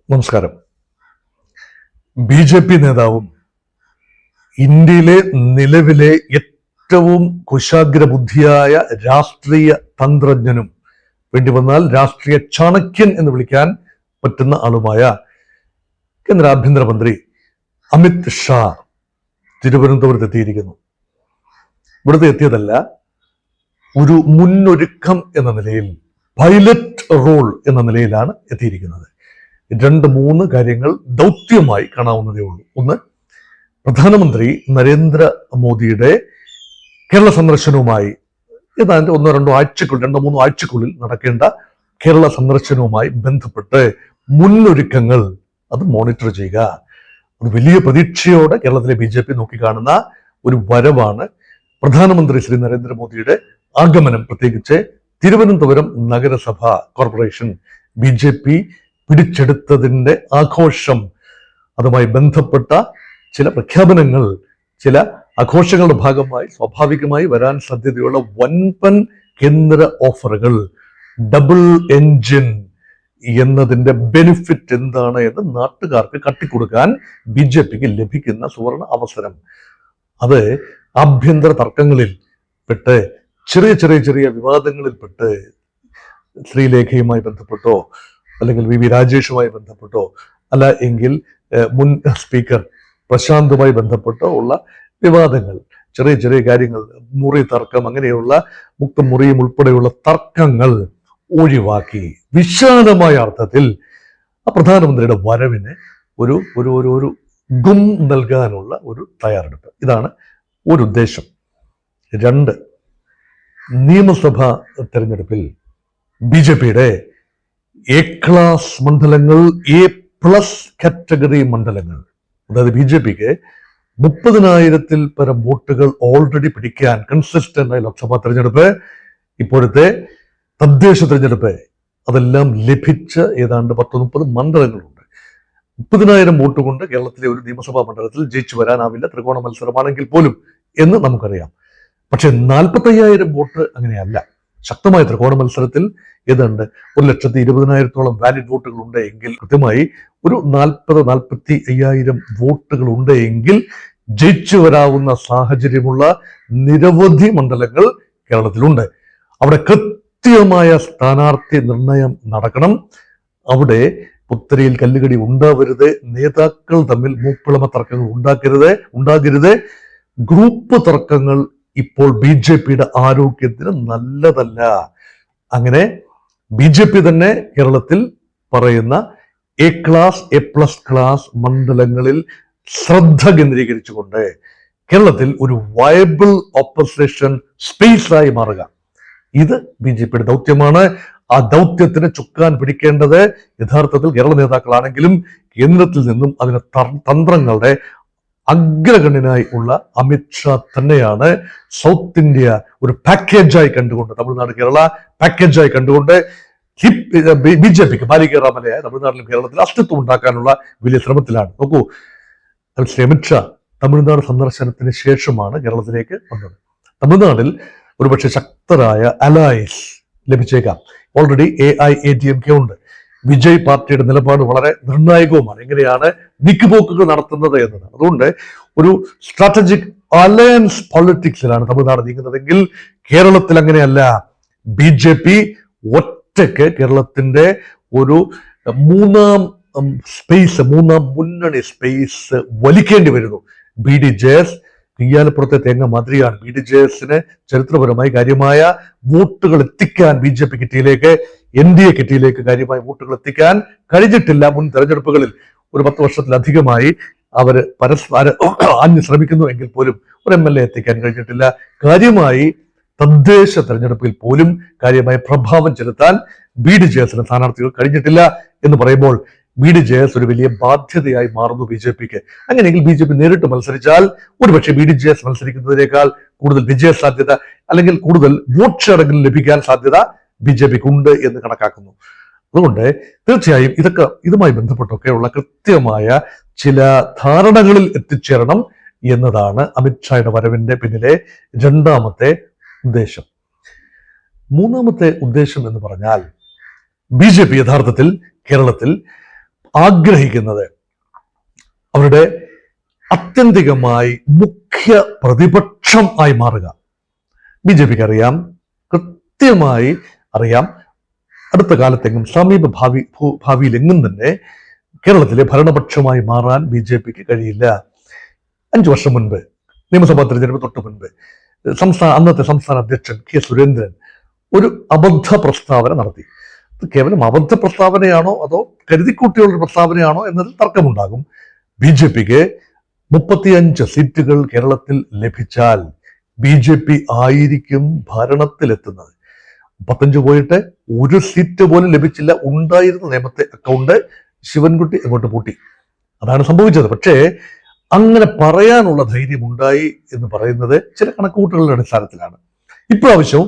നമസ്കാരം. ബി.ജെ.പി. നേതാവും ഇന്ത്യയിലെ നിലവിലെ ഏറ്റവും കുശാഗ്രബുദ്ധിയായ രാഷ്ട്രീയ തന്ത്രജ്ഞനും, വേണ്ടി വന്നാൽ രാഷ്ട്രീയ ചാണക്യൻ എന്ന് വിളിക്കാൻ പറ്റുന്ന ആളുമായ കേന്ദ്ര ആഭ്യന്തരമന്ത്രി അമിത് ഷാ തിരുവനന്തപുരത്ത് എത്തിയിരിക്കുന്നു. ഇവിടുത്തെ എത്തിയതല്ല, ഒരു മുന്നൊരുക്കം എന്ന നിലയിൽ, പൈലറ്റ് റോൾ എന്ന നിലയിലാണ് എത്തിയിരിക്കുന്നത്. 2-3 കാര്യങ്ങൾ ദൗത്യമായി കാണാവുന്നതേ ഉള്ളൂ. ഒന്ന്, പ്രധാനമന്ത്രി നരേന്ദ്രമോദിയുടെ കേരള സന്ദർശനവുമായി ഏതാണ്ട് 1-2 ആഴ്ചക്കുള്ളിൽ 2-3 ആഴ്ചക്കുള്ളിൽ നടക്കേണ്ട കേരള സന്ദർശനവുമായി ബന്ധപ്പെട്ട് മുന്നൊരുക്കങ്ങൾ അത് മോണിറ്റർ ചെയ്യുക. അത് വലിയ പ്രതീക്ഷയോടെ കേരളത്തിലെ ബി.ജെ.പി. നോക്കിക്കാണുന്ന ഒരു വരവാണ് പ്രധാനമന്ത്രി ശ്രീ നരേന്ദ്രമോദിയുടെ ആഗമനം. പ്രത്യേകിച്ച് തിരുവനന്തപുരം നഗരസഭ കോർപ്പറേഷൻ ബി.ജെ.പി. പിടിച്ചെടുത്തതിൻ്റെ ആഘോഷം, അതുമായി ബന്ധപ്പെട്ട ചില പ്രഖ്യാപനങ്ങൾ, ചില ആഘോഷങ്ങളുടെ ഭാഗമായി സ്വാഭാവികമായി വരാൻ സാധ്യതയുള്ള വൻപൻ കേന്ദ്ര ഓഫറുകൾ, ഡബിൾ എൻജിൻ എന്നതിൻ്റെ ബെനിഫിറ്റ് എന്താണ് എന്ന് നാട്ടുകാർക്ക് കട്ടിക്കൊടുക്കാൻ ബി.ജെ.പിക്ക് ലഭിക്കുന്ന സുവർണ അവസരം. അത് ആഭ്യന്തര തർക്കങ്ങളിൽ പെട്ട്, ചെറിയ വിവാദങ്ങളിൽ പെട്ട്, ശ്രീലേഖയുമായി ബന്ധപ്പെട്ടോ അല്ലെങ്കിൽ വി രാജേഷുമായി ബന്ധപ്പെട്ടോ അല്ല എങ്കിൽ മുൻ സ്പീക്കർ പ്രശാന്തുമായി ബന്ധപ്പെട്ടോ ഉള്ള വിവാദങ്ങൾ, ചെറിയ കാര്യങ്ങൾ, മുറി തർക്കം, അങ്ങനെയുള്ള മുറിയും ഉൾപ്പെടെയുള്ള തർക്കങ്ങൾ ഒഴിവാക്കി വിശാലമായ അർത്ഥത്തിൽ ആ പ്രധാനമന്ത്രിയുടെ വരവിന് ഒരു ഒരു ഒരു ഒരു ഗും നൽകാനുള്ള ഒരു തയ്യാറെടുപ്പ്. ഇതാണ് ഒരു ഉദ്ദേശം. 2, നിയമസഭാ തെരഞ്ഞെടുപ്പിൽ ബി.ജെ.പിയുടെ എ ക്ലാസ് മണ്ഡലങ്ങൾ, A+ കാറ്റഗറി മണ്ഡലങ്ങൾ, അതായത് ബി.ജെ.പിക്ക് 30,000-ൽ പരം വോട്ടുകൾ ഓൾറെഡി പിടിക്കാൻ കൺസിസ്റ്റന്റായി ലോക്സഭാ തെരഞ്ഞെടുപ്പ്, ഇപ്പോഴത്തെ തദ്ദേശ തെരഞ്ഞെടുപ്പ്, അതെല്ലാം ലഭിച്ച ഏതാണ്ട് 10-30 മണ്ഡലങ്ങളുണ്ട്. 30,000 വോട്ട് കൊണ്ട് കേരളത്തിലെ ഒരു നിയമസഭാ മണ്ഡലത്തിൽ ജയിച്ചു വരാനാവില്ല, ത്രികോണ മത്സരമാണെങ്കിൽ പോലും എന്ന് നമുക്കറിയാം. പക്ഷെ 45,000 വോട്ട് അങ്ങനെയല്ല. ശക്തമായ ത്രികോണ മത്സരത്തിൽ ഏതാണ്ട് 1,20,000-ഓളം വാലിഡ് വോട്ടുകൾ ഉണ്ട് എങ്കിൽ, കൃത്യമായി ഒരു 40,000-45,000 വോട്ടുകൾ ഉണ്ട് എങ്കിൽ ജയിച്ചു വരാവുന്ന സാഹചര്യമുള്ള നിരവധി മണ്ഡലങ്ങൾ കേരളത്തിലുണ്ട്. അവിടെ കൃത്യമായ സ്ഥാനാർത്ഥി നിർണയം നടക്കണം. അവിടെ പുത്തരിയിൽ കല്ലുകടി ഉണ്ടാവരുത്, നേതാക്കൾ തമ്മിൽ മൂപ്പിളമ തർക്കങ്ങൾ ഉണ്ടാകരുത്. ഗ്രൂപ്പ് തർക്കങ്ങൾ ഇപ്പോൾ ബി.ജെ.പിയുടെ ആരോഗ്യത്തിന് നല്ലതല്ല. അങ്ങനെ ബി.ജെ.പി. തന്നെ കേരളത്തിൽ പറയുന്ന A+ ക്ലാസ് മണ്ഡലങ്ങളിൽ ശ്രദ്ധ കേന്ദ്രീകരിച്ചുകൊണ്ട് കേരളത്തിൽ ഒരു വയബിൾ ഓപ്പോസിഷൻ സ്പേസായി മാറുക, ഇത് ബി.ജെ.പിയുടെ ദൗത്യമാണ്. ആ ദൗത്യത്തിന് ചുക്കാൻ പിടിക്കേണ്ടത് യഥാർത്ഥത്തിൽ കേരള നേതാക്കളാണെങ്കിലും കേന്ദ്രത്തിൽ നിന്നും അതിന് തന്ത്രങ്ങളുടെ അഗ്രഗണ്യനായി ഉള്ള അമിത് ഷാ തന്നെയാണ്. സൗത്ത് ഇന്ത്യ ഒരു പാക്കേജായി കണ്ടുകൊണ്ട്, തമിഴ്നാട് കേരള പാക്കേജായി കണ്ടുകൊണ്ട് ബി.ജെ.പിക്ക് ബാലികേറാമലയായ തമിഴ്നാട്ടിലും കേരളത്തിലും അസ്തിത്വം ഉണ്ടാക്കാനുള്ള വലിയ ശ്രമത്തിലാണ്. നോക്കൂ, ശ്രീ അമിത് ഷാ തമിഴ്നാട് സന്ദർശനത്തിന് ശേഷമാണ് കേരളത്തിലേക്ക് വന്നത്. തമിഴ്നാട്ടിൽ ഒരുപക്ഷെ ശക്തരായ അലയൻസ് ലഭിച്ചേക്കാം. ഓൾറെഡി AIADMK ഉണ്ട്. വിജയ് പാർട്ടിയുടെ നിലപാട് വളരെ നിർണായകവുമാണ്. എങ്ങനെയാണ് നീക്കുപോക്കുകൾ നടത്തുന്നത് എന്നതാണ്. അതുകൊണ്ട് ഒരു സ്ട്രാറ്റജിക് അലയൻസ് പൊളിറ്റിക്സിലാണ് തമിഴ്നാട് നീങ്ങുന്നതെങ്കിൽ കേരളത്തിൽ അങ്ങനെയല്ല. ബി.ജെ.പി. ഒറ്റയ്ക്ക് കേരളത്തിന്റെ ഒരു മൂന്നാം മുന്നണി സ്പേസ് വലിക്കേണ്ടി വരുന്നു. BDJS കയ്യാലപ്പുറത്തെ തേങ്ങ മാതിരിയാണ്. BDJSന് ചരിത്രപരമായി കാര്യമായ വോട്ടുകൾ എത്തിക്കാൻ ബി.ജെ.പി. കിറ്റിയിലേക്ക്, NDA കിറ്റിയിലേക്ക് കാര്യമായ വോട്ടുകൾ എത്തിക്കാൻ കഴിഞ്ഞിട്ടില്ല. മുൻ തെരഞ്ഞെടുപ്പുകളിൽ ഒരു 10 വർഷത്തിലധികമായി അവർ പരസ്പരം ശ്രമിക്കുന്നു എങ്കിൽ പോലും ഒരു MLA എത്തിക്കാൻ കഴിഞ്ഞിട്ടില്ല. കാര്യമായി തദ്ദേശ തെരഞ്ഞെടുപ്പിൽ പോലും കാര്യമായ പ്രഭാവം ചെലുത്താൻ BDJSന് സ്ഥാനാർത്ഥികൾ കഴിഞ്ഞിട്ടില്ല എന്ന് പറയുമ്പോൾ BDJS ഒരു വലിയ ബാധ്യതയായി മാറുന്നു ബി.ജെ.പിക്ക്. അങ്ങനെയെങ്കിൽ ബി.ജെ.പി. നേരിട്ട് മത്സരിച്ചാൽ ഒരുപക്ഷെ BDJS മത്സരിക്കുന്നതിനേക്കാൾ കൂടുതൽ വിജയ സാധ്യത, അല്ലെങ്കിൽ കൂടുതൽ വോട്ട് ഷെയറെങ്കിലും ലഭിക്കാൻ സാധ്യത ബി.ജെ.പിക്ക് ഉണ്ട് എന്ന് കണക്കാക്കുന്നു. അതുകൊണ്ട് തീർച്ചയായും ഇതുമായി ബന്ധപ്പെട്ടൊക്കെയുള്ള കൃത്യമായ ചില ധാരണകളിൽ എത്തിച്ചേരണം എന്നതാണ് അമിത് ഷായുടെ വരവിന്റെ പിന്നിലെ 2ാമത്തെ ഉദ്ദേശം. 3ാമത്തെ ഉദ്ദേശം എന്ന് പറഞ്ഞാൽ, ബി.ജെ.പി. യഥാർത്ഥത്തിൽ കേരളത്തിൽ ആഗ്രഹിക്കുന്നത് അവരുടെ ആത്യന്തികമായി മുഖ്യ പ്രതിപക്ഷം ആയി മാറുക. BJPക്ക് അറിയാം, കൃത്യമായി അറിയാം, അടുത്ത കാലത്തെങ്ങും സമീപ ഭാവിയിലെങ്ങും തന്നെ കേരളത്തിലെ ഭരണപക്ഷമായി മാറാൻ BJPക്ക് കഴിയില്ല. 5 വർഷം മുൻപ് നിയമസഭാ തെരഞ്ഞെടുപ്പ് തൊട്ട് മുൻപ് അന്നത്തെ സംസ്ഥാന അധ്യക്ഷൻ K. സുരേന്ദ്രൻ ഒരു അബദ്ധ പ്രസ്താവന നടത്തി. ഇത് കേവലം അബദ്ധ പ്രസ്താവനയാണോ അതോ കരുതിക്കൂട്ടിയുള്ള പ്രസ്താവനയാണോ എന്നതിൽ തർക്കമുണ്ടാകും. BJPക്ക് 35 സീറ്റുകൾ കേരളത്തിൽ ലഭിച്ചാൽ BJP ആയിരിക്കും ഭരണത്തിലെത്തുന്നത്. 35 പോയിട്ട് ഒരു സീറ്റ് പോലും ലഭിച്ചില്ല. ഉണ്ടായിരുന്ന നേമത്തെ അക്കൗണ്ട് ശിവൻകുട്ടി അങ്ങോട്ട് പൂട്ടി. അതാണ് സംഭവിച്ചത്. പക്ഷേ അങ്ങനെ പറയാനുള്ള ധൈര്യം ഉണ്ടായി എന്ന് പറയുന്നത് ചില കണക്കുകൂട്ടലുകളുടെ അടിസ്ഥാനത്തിലാണ്. ഇപ്രാവശ്യവും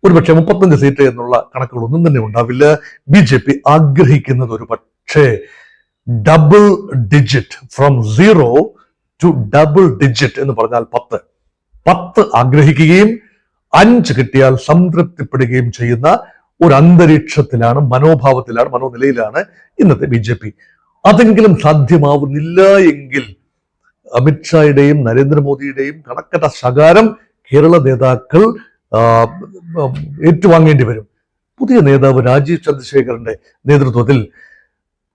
ഒരുപക്ഷെ 35 സീറ്റ് എന്നുള്ള കണക്കുകളൊന്നും തന്നെ ഉണ്ടാവില്ല. BJP ആഗ്രഹിക്കുന്നത് ഒരു പക്ഷേ double digit, from 0 to double digit എന്ന് പറഞ്ഞാൽ 10 ആഗ്രഹിക്കുകയും 5 കിട്ടിയാൽ സംതൃപ്തിപ്പെടുകയും ചെയ്യുന്ന ഒരു അന്തരീക്ഷത്തിലാണ്, മനോഭാവത്തിലാണ്, മനോനിലയിലാണ് ഇന്നത്തെ BJP. അതെങ്കിലും സാധ്യമാവുന്നില്ല എങ്കിൽ അമിത്ഷായുടെയും നരേന്ദ്രമോദിയുടെയും കണക്കറ്റ ശകാരം കേരള നേതാക്കൾ ഏറ്റുവാങ്ങേണ്ടി വരും. പുതിയ നേതാവ് രാജീവ് ചന്ദ്രശേഖറിന്റെ നേതൃത്വത്തിൽ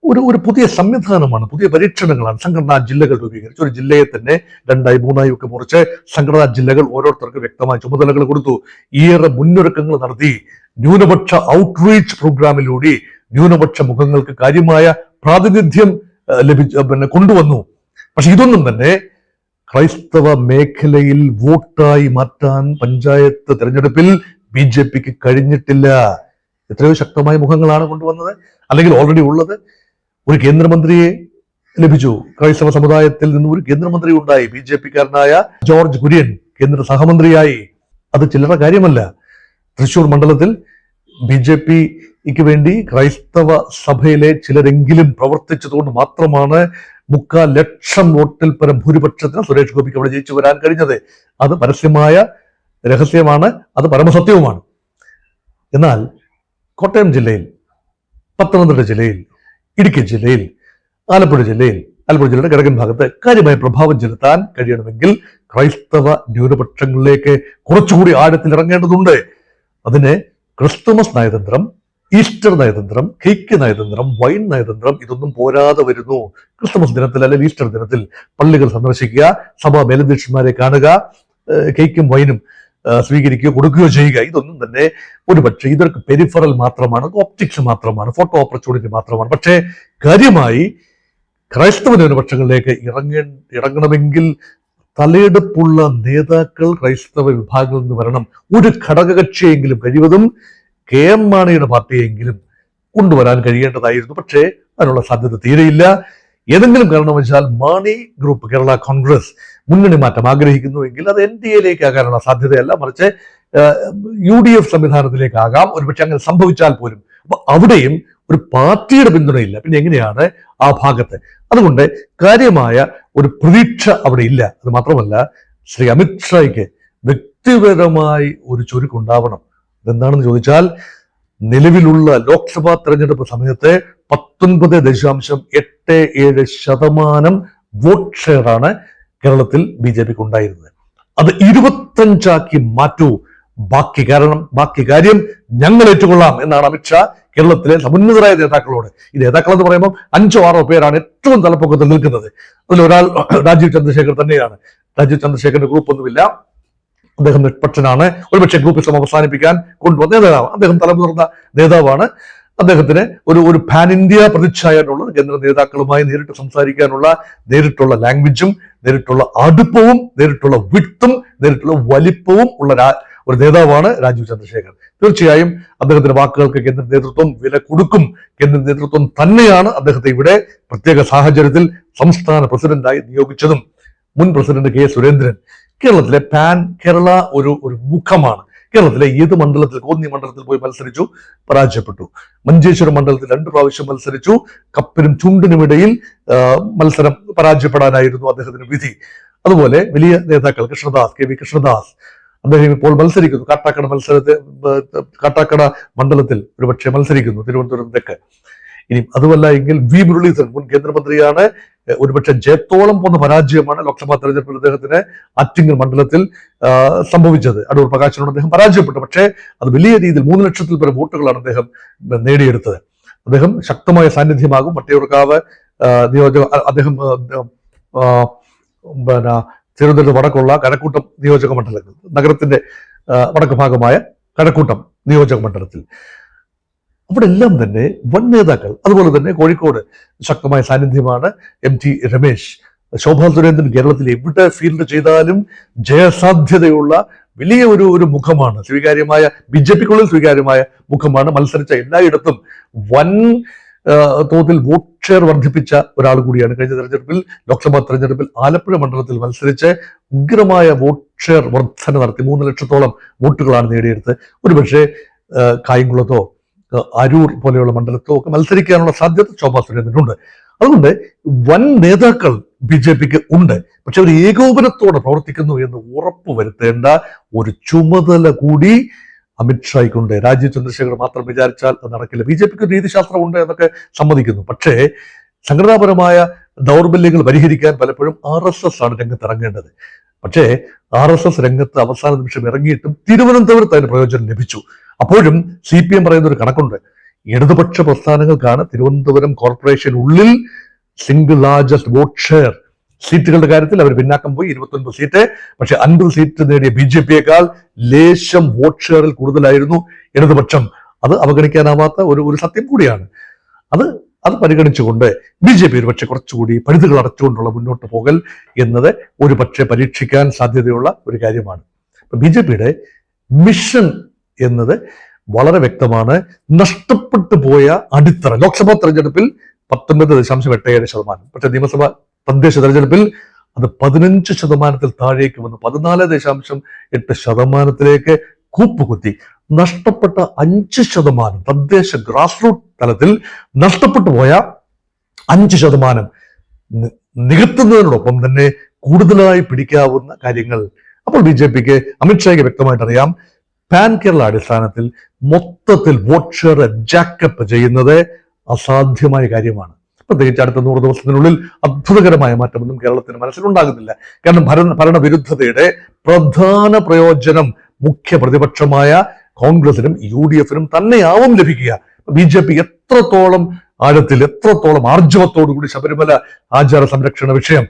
ഒരു പുതിയ സംവിധാനമാണ്, പുതിയ പരീക്ഷണങ്ങളാണ്. സംഘടനാ ജില്ലകൾ രൂപീകരിച്ചു. ഒരു ജില്ലയെ തന്നെ 2ആയി 3ആയി ഒക്കെ മുറിച്ച് സംഘടനാ ജില്ലകൾ ഓരോരുത്തർക്ക് വ്യക്തമായ ചുമതലകൾ കൊടുത്തു. ഏറെ മുന്നൊരുക്കങ്ങൾ നടത്തി. ന്യൂനപക്ഷ ഔട്ട്റീച്ച് പ്രോഗ്രാമിലൂടെ ന്യൂനപക്ഷ മുഖങ്ങൾക്ക് കാര്യമായ പ്രാതിനിധ്യം കൊണ്ടുവന്നു. പക്ഷെ ഇതൊന്നും തന്നെ ക്രൈസ്തവ മേഖലയിൽ വോട്ടായി മാറ്റാൻ പഞ്ചായത്ത് തെരഞ്ഞെടുപ്പിൽ BJPക്ക് കഴിഞ്ഞിട്ടില്ല. എത്രയോ ശക്തമായ മുഖങ്ങളാണ് കൊണ്ടുവന്നത്, അല്ലെങ്കിൽ ഓൾറെഡി ഉള്ളത്. ഒരു കേന്ദ്രമന്ത്രിയെ ലഭിച്ചു. ക്രൈസ്തവ സമുദായത്തിൽ നിന്ന് ഒരു കേന്ദ്രമന്ത്രി ഉണ്ടായി. BJPക്കാരനായ ജോർജ് കുര്യൻ കേന്ദ്ര സഹമന്ത്രിയായി. അത് ചില്ലറ കാര്യമല്ല. തൃശൂർ മണ്ഡലത്തിൽ BJPക്ക് വേണ്ടി ക്രൈസ്തവ സഭയിലെ ചിലരെങ്കിലും പ്രവർത്തിച്ചതുകൊണ്ട് മാത്രമാണ് 3/4 ലക്ഷം വോട്ടിൽ പരം ഭൂരിപക്ഷത്തിന് സുരേഷ് ഗോപിക്ക് അവിടെ ജയിച്ചു വരാൻ കഴിഞ്ഞത്. അത് പരസ്യമായ രഹസ്യമാണ്, അത് പരമസത്യവുമാണ്. എന്നാൽ കോട്ടയം ജില്ലയിൽ, പത്തനംതിട്ട ജില്ലയിൽ, ഇടുക്കി ജില്ലയിൽ, ആലപ്പുഴ ജില്ലയുടെ കിഴക്കൻ ഭാഗത്ത് കാര്യമായ പ്രഭാവം ചെലുത്താൻ കഴിയണമെങ്കിൽ ക്രൈസ്തവ ന്യൂനപക്ഷങ്ങളിലേക്ക് കുറച്ചുകൂടി ആഴത്തിൽ ഇറങ്ങേണ്ടതുണ്ട്. അതിന് ക്രിസ്തുമസ് നയതന്ത്രം, ഈസ്റ്റർ നയതന്ത്രം, കേക്ക് നയതന്ത്രം, വൈൻ നയതന്ത്രം ഇതൊന്നും പോരാതെ വരുന്നു. ക്രിസ്തുമസ് ദിനത്തിൽ അല്ലെങ്കിൽ ഈസ്റ്റർ ദിനത്തിൽ പള്ളികൾ സന്ദർശിക്കുക, സഭാ മേലധ്യക്ഷന്മാരെ കാണുക, കേക്കും വൈനും സ്വീകരിക്കുകയോ കൊടുക്കുകയോ ചെയ്യുക, ഇതൊന്നും തന്നെ ഒരുപക്ഷെ ഇതൊക്കെ പെരിഫറൽ മാത്രമാണ്, ഓപ്റ്റിക്സ് മാത്രമാണ്, ഫോട്ടോ ഓപ്പർച്യൂണിറ്റി മാത്രമാണ്. പക്ഷേ കാര്യമായി ക്രൈസ്തവ ന്യൂനപക്ഷങ്ങളിലേക്ക് ഇറങ്ങണമെങ്കിൽ തലയെടുപ്പുള്ള നേതാക്കൾ ക്രൈസ്തവ വിഭാഗങ്ങളിൽ നിന്ന് വരണം. ഒരു ഘടകകക്ഷിയെങ്കിലും കഴിവതും KM മാണിയുടെ പാർട്ടിയെങ്കിലും കൊണ്ടുവരാൻ കഴിയേണ്ടതായിരുന്നു. പക്ഷേ അതിനുള്ള സാധ്യത തീരെയില്ല. ഏതെങ്കിലും കാരണവശാൽ മാണി ഗ്രൂപ്പ്, കേരള കോൺഗ്രസ് മുന്നണി മാറ്റം ആഗ്രഹിക്കുന്നുവെങ്കിൽ അത് NDAയിലേക്ക് ആകാനുള്ള സാധ്യതയല്ല, മറിച്ച് UDF സംവിധാനത്തിലേക്കാകാം. ഒരുപക്ഷെ അങ്ങനെ സംഭവിച്ചാൽ പോലും. അപ്പൊ അവിടെയും ഒരു പാർട്ടിയുടെ പിന്തുണയില്ല. പിന്നെ എങ്ങനെയാണ് ആ ഭാഗത്ത്? അതുകൊണ്ട് കാര്യമായ ഒരു പ്രതീക്ഷ അവിടെ ഇല്ല. അത് മാത്രമല്ല, ശ്രീ അമിത്ഷായ്ക്ക് വ്യക്തിപരമായി ഒരു ചുരുക്കുണ്ടാവണം. അതെന്താണെന്ന് ചോദിച്ചാൽ, നിലവിലുള്ള ലോക്സഭാ തെരഞ്ഞെടുപ്പ് സമയത്ത് 19.87% വോട്ട് ഷെയറാണ് കേരളത്തിൽ BJPക്ക് ഉണ്ടായിരുന്നത്. അത് 25 മാറ്റൂ. ബാക്കി കാര്യം ഞങ്ങൾ ഏറ്റുകൊള്ളാം എന്നാണ് അമിത്ഷാ കേരളത്തിലെ സമുന്നതരായ നേതാക്കളോട്. ഈ നേതാക്കൾ എന്ന് പറയുമ്പോൾ 5 or 6 പേരാണ് ഏറ്റവും തലപ്പൊക്കത്തിൽ നിൽക്കുന്നത്. അതിലൊരാൾ രാജീവ് ചന്ദ്രശേഖർ തന്നെയാണ്. രാജീവ് ചന്ദ്രശേഖറിന്റെ ഗ്രൂപ്പ് ഒന്നുമില്ല. അദ്ദേഹം നിഷ്പക്ഷനാണ്. ഒരുപക്ഷെ ഗ്രൂപ്പിസം അവസാനിപ്പിക്കാൻ കൊണ്ടുവന്ന നേതാവ്. അദ്ദേഹം തലമുതിർന്ന നേതാവാണ്. അദ്ദേഹത്തിന് ഒരു പാൻ ഇന്ത്യ പ്രതിച്ഛായനുള്ളത്, കേന്ദ്ര നേതാക്കളുമായി നേരിട്ട് സംസാരിക്കാനുള്ള നേരിട്ടുള്ള ലാംഗ്വേജും നേരിട്ടുള്ള അടുപ്പവും നേരിട്ടുള്ള വിട്ടും നേരിട്ടുള്ള വലിപ്പവും ഉള്ള ഒരു നേതാവാണ് രാജീവ് ചന്ദ്രശേഖർ. തീർച്ചയായും അദ്ദേഹത്തിന്റെ വാക്കുകൾക്ക് കേന്ദ്ര നേതൃത്വം വില കൊടുക്കും. കേന്ദ്ര നേതൃത്വം തന്നെയാണ് അദ്ദേഹത്തെ ഇവിടെ പ്രത്യേക സാഹചര്യത്തിൽ സംസ്ഥാന പ്രസിഡന്റായി നിയോഗിച്ചതും. മുൻ പ്രസിഡന്റ് K. സുരേന്ദ്രൻ കേരളത്തിലെ പാൻ കേരള ഒരു മുഖമാണ്. കേരളത്തിലെ ഏത് മണ്ഡലത്തിൽ, കോന്നി മണ്ഡലത്തിൽ പോയി മത്സരിച്ചു, പരാജയപ്പെട്ടു. മഞ്ചേശ്വരം മണ്ഡലത്തിൽ 2 പ്രാവശ്യം മത്സരിച്ചു. കപ്പിനും ചുണ്ടിനുമിടയിൽ മത്സരം പരാജയപ്പെടാനായിരുന്നു അദ്ദേഹത്തിന് വിധി. അതുപോലെ വലിയ നേതാക്കൾ കൃഷ്ണദാസ്, KV കൃഷ്ണദാസ്, അദ്ദേഹം ഇപ്പോൾ മത്സരിക്കുന്നു. കാട്ടാക്കട മണ്ഡലത്തിൽ ഒരുപക്ഷെ മത്സരിക്കുന്നു, തിരുവനന്തപുരം തെക്ക്. ഇനി അതുമല്ല എങ്കിൽ വി മുരളീധരൻ മുൻ കേന്ദ്രമന്ത്രിയാണ്. ഒരുപക്ഷെ ജയത്തോളം പോകുന്ന പരാജയമാണ് ലോക്സഭാ തെരഞ്ഞെടുപ്പിൽ അദ്ദേഹത്തിന് ആറ്റിങ്ങൽ മണ്ഡലത്തിൽ സംഭവിച്ചത്. അടൂർ പ്രകാശിനോട് അദ്ദേഹം പരാജയപ്പെട്ടു. പക്ഷേ അത് വലിയ രീതിയിൽ 3 ലക്ഷത്തിൽ പരം വോട്ടുകളാണ് അദ്ദേഹം നേടിയെടുത്തത്. അദ്ദേഹം ശക്തമായ സാന്നിധ്യമാകും. വട്ടിയൂർക്കാവ് നിയോജക അദ്ദേഹം തിരുവനന്തപുരത്ത് വടക്കുള്ള കഴക്കൂട്ടം നിയോജക മണ്ഡലങ്ങൾ, നഗരത്തിന്റെ വടക്ക് ഭാഗമായ കഴക്കൂട്ടം നിയോജക മണ്ഡലത്തിൽ അവിടെ എല്ലാം തന്നെ വൻ നേതാക്കൾ. അതുപോലെ തന്നെ കോഴിക്കോട് ശക്തമായ സാന്നിധ്യമാണ് MT രമേശ്. ശോഭാ സുരേന്ദ്രൻ കേരളത്തിൽ എവിടെ ഫീൽഡ് ചെയ്താലും ജയസാധ്യതയുള്ള വലിയ ഒരു മുഖമാണ്. സ്വീകാര്യമായ BJPക്കുള്ളിൽ സ്വീകാര്യമായ മുഖമാണ്. മത്സരിച്ച എല്ലായിടത്തും വൻ തോതിൽ വോട്ട് ഷെയർ വർദ്ധിപ്പിച്ച ഒരാൾ കൂടിയാണ്. കഴിഞ്ഞ തെരഞ്ഞെടുപ്പിൽ, ലോക്സഭാ തെരഞ്ഞെടുപ്പിൽ ആലപ്പുഴ മണ്ഡലത്തിൽ മത്സരിച്ച് ഉഗ്രമായ വോട്ട് ഷെയർ വർധന നടത്തി 3 ലക്ഷത്തോളം വോട്ടുകളാണ് നേടിയെടുത്ത്. ഒരുപക്ഷെ കായംകുളത്തോ അരൂർ പോലെയുള്ള മണ്ഡലത്തോ ഒക്കെ മത്സരിക്കാനുള്ള സാധ്യത ശോഭാ സുരേന്ദ്രനുണ്ട്. അതുകൊണ്ട് വൻ നേതാക്കൾ BJPക്ക് ഉണ്ട്. പക്ഷെ അവർ ഏകോപനത്തോടെ പ്രവർത്തിക്കുന്നു എന്ന് ഉറപ്പുവരുത്തേണ്ട ഒരു ചുമതല കൂടി അമിത്ഷായ്ക്കുണ്ട്. രാജീവ് ചന്ദ്രശേഖർ മാത്രം വിചാരിച്ചാൽ അത് നടക്കില്ല. BJPക്ക് ഒരു രീതിശാസ്ത്രമുണ്ട് എന്നൊക്കെ സമ്മതിക്കുന്നു. പക്ഷേ സംഘടനാപരമായ ദൗർബല്യങ്ങൾ പരിഹരിക്കാൻ പലപ്പോഴും RSS ആണ് രംഗത്തിറങ്ങേണ്ടത്. പക്ഷേ RSS രംഗത്ത് അവസാന നിമിഷം ഇറങ്ങിയിട്ടും തിരുവനന്തപുരത്ത് അതിന് പ്രയോജനം ലഭിച്ചു. അപ്പോഴും CPM പറയുന്ന ഒരു കണക്കുണ്ട്. ഇടതുപക്ഷ പ്രസ്ഥാനങ്ങൾക്കാണ് തിരുവനന്തപുരം കോർപ്പറേഷൻ ഉള്ളിൽ സിംഗിൾ ലാർജസ്റ്റ് വോട്ട് ഷെയർ. സീറ്റുകളുടെ കാര്യത്തിൽ അവർ പിന്നാക്കം പോയി, 29 സീറ്റ്. പക്ഷെ 50 സീറ്റ് നേടിയ BJPയേക്കാൾ ലേശം വോട്ട് ഷെയറിൽ കൂടുതലായിരുന്നു ഇടതുപക്ഷം. അത് അവഗണിക്കാനാവാത്ത ഒരു സത്യം കൂടിയാണ്. അത് പരിഗണിച്ചുകൊണ്ട് BJP ഒരുപക്ഷെ കുറച്ചുകൂടി പഴുതുകൾ അടച്ചുകൊണ്ടുള്ള മുന്നോട്ട് പോകൽ എന്നത് ഒരുപക്ഷെ പരീക്ഷിക്കാൻ സാധ്യതയുള്ള ഒരു കാര്യമാണ്. BJPയുടെ മിഷൻ എന്നത് വളരെ വ്യക്തമാണ്. നഷ്ടപ്പെട്ടു പോയ അടിത്തറ. ലോക്സഭാ തെരഞ്ഞെടുപ്പിൽ 19.87%. പക്ഷെ നിയമസഭാ തദ്ദേശ തെരഞ്ഞെടുപ്പിൽ അത് 15% താഴേക്ക് വന്ന് 14.8% കൂപ്പുകുത്തി. നഷ്ടപ്പെട്ട 5%, തദ്ദേശ ഗ്രാസ് റൂട്ട് തലത്തിൽ നഷ്ടപ്പെട്ടു പോയ 5% നികത്തുന്നതിനോടൊപ്പം തന്നെ കൂടുതലായി പിടിക്കാവുന്ന കാര്യങ്ങൾ. അപ്പോൾ BJPക്ക്, അമിത്ഷായ്ക്ക് വ്യക്തമായിട്ട് അറിയാം, പാൻ കേരള അടിസ്ഥാനത്തിൽ മൊത്തത്തിൽ വോട്ട് ഷെയർ ജാക്കപ്പ് ചെയ്യുന്നത് അസാധ്യമായ കാര്യമാണ്. പ്രത്യേകിച്ച് അടുത്ത 100 ദിവസത്തിനുള്ളിൽ അത്ഭുതകരമായ മാറ്റമൊന്നും കേരളത്തിന് മനസ്സിലുണ്ടാകുന്നില്ല. കാരണം ഭരണവിരുദ്ധതയുടെ പ്രധാന പ്രയോജനം മുഖ്യ പ്രതിപക്ഷമായ കോൺഗ്രസിനും UDFനും തന്നെയാവും ലഭിക്കുക. BJP എത്രത്തോളം ആഴത്തിൽ, എത്രത്തോളം ആർജവത്തോടു കൂടി ശബരിമല ആചാര സംരക്ഷണ വിഷയം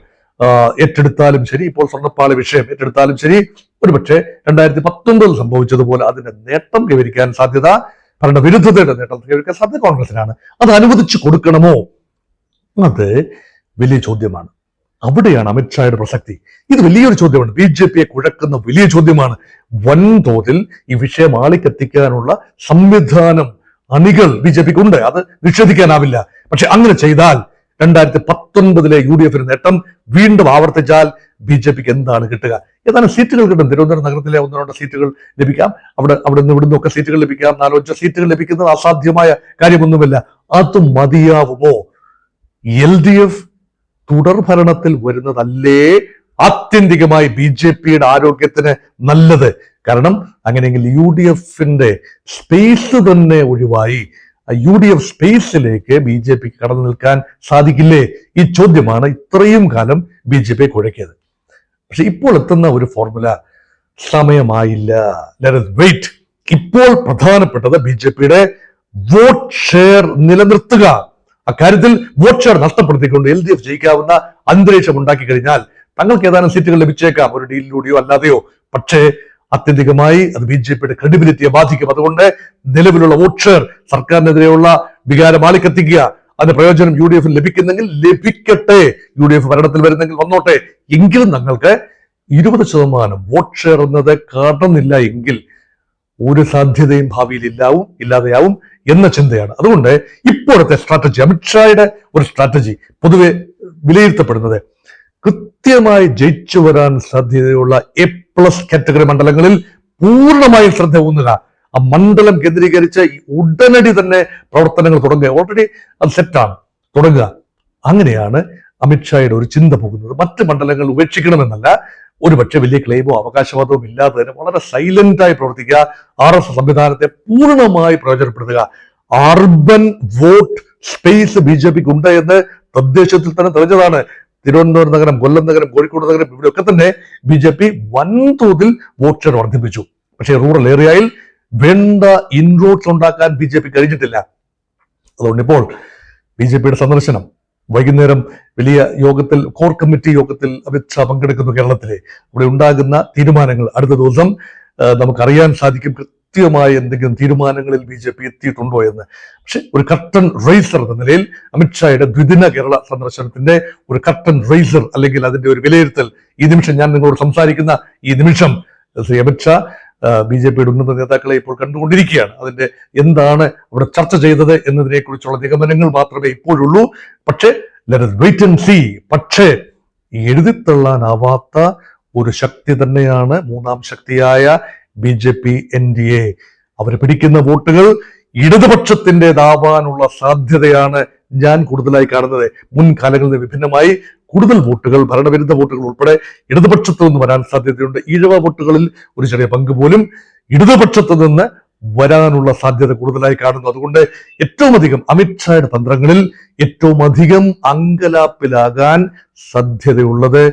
ഏറ്റെടുത്താലും ശരി, ഇപ്പോൾ സ്വർണ്ണപ്പാളി വിഷയം ഏറ്റെടുത്താലും ശരി, ഒരുപക്ഷെ 2019 സംഭവിച്ചതുപോലെ അതിന്റെ നേട്ടം കൈവരിക്കാൻ സാധ്യത, ഭരണവിരുദ്ധതയുടെ നേട്ടം കൈവരിക്കാൻ സാധ്യത കോൺഗ്രസിനാണ്. അത് അനുവദിച്ചു കൊടുക്കണമോ? അത് വലിയ ചോദ്യമാണ്. അവിടെയാണ് അമിത്ഷായുടെ പ്രസക്തി. ഇത് വലിയൊരു ചോദ്യമാണ്. BJPയെ കുഴക്കുന്ന വലിയ ചോദ്യമാണ്. വൻതോതിൽ ഈ വിഷയം ആളിക്കെത്തിക്കാനുള്ള സംവിധാനം, അണികൾ BJPക്ക് ഉണ്ട്. അത് നിഷേധിക്കാനാവില്ല. പക്ഷെ അങ്ങനെ ചെയ്താൽ 2019 UDFന് നേട്ടം വീണ്ടും ആവർത്തിച്ചാൽ BJPക്ക് എന്താണ് കിട്ടുക? ഏതാനും സീറ്റുകൾ കിട്ടും. തിരുവനന്തപുരം നഗരത്തിലെ 1-2 സീറ്റുകൾ ലഭിക്കാം. അവിടെ നിന്ന് ഇവിടുന്നൊക്കെ സീറ്റുകൾ ലഭിക്കാം. 4-5 സീറ്റുകൾ ലഭിക്കുന്നത് അസാധ്യമായ കാര്യമൊന്നുമില്ല. അത് മതിയാവുമോ? LDF തുടർ ഭരണത്തിൽ വരുന്നതല്ലേ ആത്യന്തികമായി BJPയുടെ ആരോഗ്യത്തിന് നല്ലത്? കാരണം അങ്ങനെയെങ്കിൽ UDFന്റെ സ്പേസ് തന്നെ ഒഴിവായി UDF സ്പേസിലേക്ക് BJPക്ക് കടന്നു നിൽക്കാൻ സാധിക്കില്ലേ? ഈ ചോദ്യമാണ് ഇത്രയും കാലം BJPയെ കുഴക്കിയത്. പക്ഷെ ഇപ്പോൾ എത്തുന്ന ഒരു ഫോർമുല സമയമായില്ല. Let us wait. ഇപ്പോൾ പ്രധാനപ്പെട്ടത് BJPയുടെ വോട്ട് ഷെയർ നിലനിർത്തുക. അക്കാര്യത്തിൽ വോട്ട് ഷെയർ നഷ്ടപ്പെടുത്തിക്കൊണ്ട് LDF ജയിക്കാവുന്ന അന്തരീക്ഷം ഉണ്ടാക്കി കഴിഞ്ഞാൽ തങ്ങൾക്ക് ഏതാനും സീറ്റുകൾ ലഭിച്ചേക്കാം, ഒരു ഡീലിലൂടെയോ അല്ലാതെയോ. പക്ഷേ ആത്യന്തികമായി അത് BJPയുടെ ക്രെഡിബിലിറ്റിയെ ബാധിക്കും. അതുകൊണ്ട് നിലവിലുള്ള വോട്ട് ഷെയർ, സർക്കാരിനെതിരെയുള്ള വികാരം ആളിക്കത്തിക്കുക, അതിന്റെ പ്രയോജനം UDFന് ലഭിക്കുന്നെങ്കിൽ ലഭിക്കട്ടെ. UDF ഭരണത്തിൽ വരുന്നെങ്കിൽ വന്നോട്ടെ. എങ്കിലും ഞങ്ങൾക്ക് 20% വോട്ട് ഷെയർ എന്നത് കാണുന്നില്ല എങ്കിൽ ഒരു സാധ്യതയും ഭാവിയിൽ ഇല്ലാതെയാവും എന്ന ചിന്തയാണ്. അതുകൊണ്ട് ഇപ്പോഴത്തെ സ്ട്രാറ്റജി, അമിത്ഷായുടെ ഒരു സ്ട്രാറ്റജി പൊതുവെ വിലയിരുത്തപ്പെടുന്നത്, കൃത്യമായി ജയിച്ചു വരാൻ സാധ്യതയുള്ള A+ കാറ്റഗറി മണ്ഡലങ്ങളിൽ പൂർണ്ണമായും ശ്രദ്ധ ഊന്നുക. ആ മണ്ഡലം കേന്ദ്രീകരിച്ച് ഉടനടി തന്നെ പ്രവർത്തനങ്ങൾ തുടങ്ങുക. ഓൾറെഡി അത് സെറ്റാണ്, തുടങ്ങുക. അങ്ങനെയാണ് അമിത്ഷായുടെ ഒരു ചിന്ത പോകുന്നത്. മറ്റ് മണ്ഡലങ്ങൾ ഉപേക്ഷിക്കണമെന്നല്ല, ഒരുപക്ഷെ വലിയ ക്ലെയിമോ അവകാശവാദവും ഇല്ലാതെ തന്നെ വളരെ സൈലന്റായി പ്രവർത്തിക്കുക. RSS സംവിധാനത്തെ പൂർണ്ണമായി പ്രയോജനപ്പെടുത്തുക. അർബൻ വോട്ട് സ്പേസ് BJPക്ക് ഉണ്ട് എന്ന് തദ്ദേശത്തിൽ തന്നെ തെളിഞ്ഞതാണ്. തിരുവനന്തപുരം നഗരം, കൊല്ലം നഗരം, കോഴിക്കോട് നഗരം ഇവിടെയൊക്കെ തന്നെ BJP വൻതോതിൽ വോട്ട് ഷെയർ വർദ്ധിപ്പിച്ചു. പക്ഷേ റൂറൽ ഏരിയയിൽ വേണ്ട ഇൻറോഡ്സ് ഉണ്ടാക്കാൻ BJP കഴിഞ്ഞിട്ടില്ല. അതുകൊണ്ട് ഇപ്പോൾ BJPയുടെ സന്ദർശനം വൈകുന്നേരം വലിയ യോഗത്തിൽ, കോർ കമ്മിറ്റി യോഗത്തിൽ അമിത്ഷാ പങ്കെടുക്കുന്നു കേരളത്തിലെ. അവിടെ ഉണ്ടാകുന്ന തീരുമാനങ്ങൾ അടുത്ത ദിവസം നമുക്കറിയാൻ സാധിക്കും. കൃത്യമായ എന്തെങ്കിലും തീരുമാനങ്ങളിൽ BJP എത്തിയിട്ടുണ്ടോ എന്ന്. പക്ഷെ ഒരു കർട്ടൻ റൈസർ എന്ന നിലയിൽ അമിത്ഷായുടെ ദ്വിദിന കേരള സന്ദർശനത്തിന്റെ ഒരു കർട്ടൻ റൈസർ അല്ലെങ്കിൽ അതിന്റെ ഒരു വിലയിരുത്തൽ ഈ നിമിഷം ഞാൻ നിങ്ങളോട് സംസാരിക്കുന്ന ഈ നിമിഷം ശ്രീ അമിത്ഷാ BJPയുടെ ഉന്നത നേതാക്കളെ ഇപ്പോൾ കണ്ടുകൊണ്ടിരിക്കുകയാണ്. അതിന്റെ എന്താണ് അവിടെ ചർച്ച ചെയ്തത് എന്നതിനെ കുറിച്ചുള്ള നിഗമനങ്ങൾ മാത്രമേ ഇപ്പോഴുള്ളൂ. പക്ഷേ let us wait and see. പക്ഷേ എഴുതിത്തള്ളാനാവാത്ത ഒരു ശക്തി തന്നെയാണ് മൂന്നാം ശക്തിയായ BJP NDA. അവർ പിടിക്കുന്ന വോട്ടുകൾ ഇടതുപക്ഷത്തിൻ്റെതാവാനുള്ള സാധ്യതയാണ് ഞാൻ കൂടുതലായി കാണുന്നത്. മുൻകാലങ്ങളിൽ നിന്ന് വിഭിന്നമായി കൂടുതൽ വോട്ടുകൾ, ഭരണവിരുദ്ധ വോട്ടുകൾ ഉൾപ്പെടെ ഇടതുപക്ഷത്തു നിന്ന് വരാൻ സാധ്യതയുണ്ട്. ഈഴവ വോട്ടുകളിൽ ഒരു ചെറിയ പങ്ക് പോലും ഇടതുപക്ഷത്തു നിന്ന് വരാനുള്ള സാധ്യത കൂടുതലായി കാണുന്നു. അതുകൊണ്ട് ഏറ്റവും അധികം അമിത്ഷായുടെ തന്ത്രങ്ങളിൽ ഏറ്റവും അധികം അങ്കലാപ്പിലാകാൻ സാധ്യതയുള്ളത്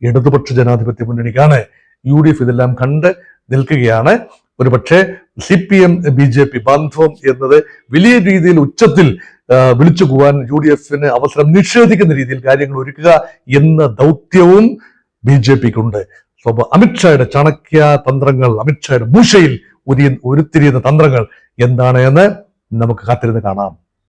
ഇടതുപക്ഷ ജനാധിപത്യ മുന്നണിക്കാണ്. UDF ഇതെല്ലാം കണ്ട് നിൽക്കുകയാണ്. ഒരുപക്ഷെ CPM BJP ബാന്ധവം എന്നത് വലിയ രീതിയിൽ ഉച്ചത്തിൽ വിളിച്ചു പോകാൻ UDFന് അവസരം നിഷേധിക്കുന്ന രീതിയിൽ കാര്യങ്ങൾ ഒരുക്കുക എന്ന ദൗത്യവും BJPക്കുണ്ട്. അമിത്ഷായുടെ ചണക്യ തന്ത്രങ്ങൾ, അമിത്ഷായുടെ മൂശയിൽ ഉരുത്തിരിയുന്ന തന്ത്രങ്ങൾ എന്താണ് എന്ന് നമുക്ക് കാത്തിരുന്ന് കാണാം.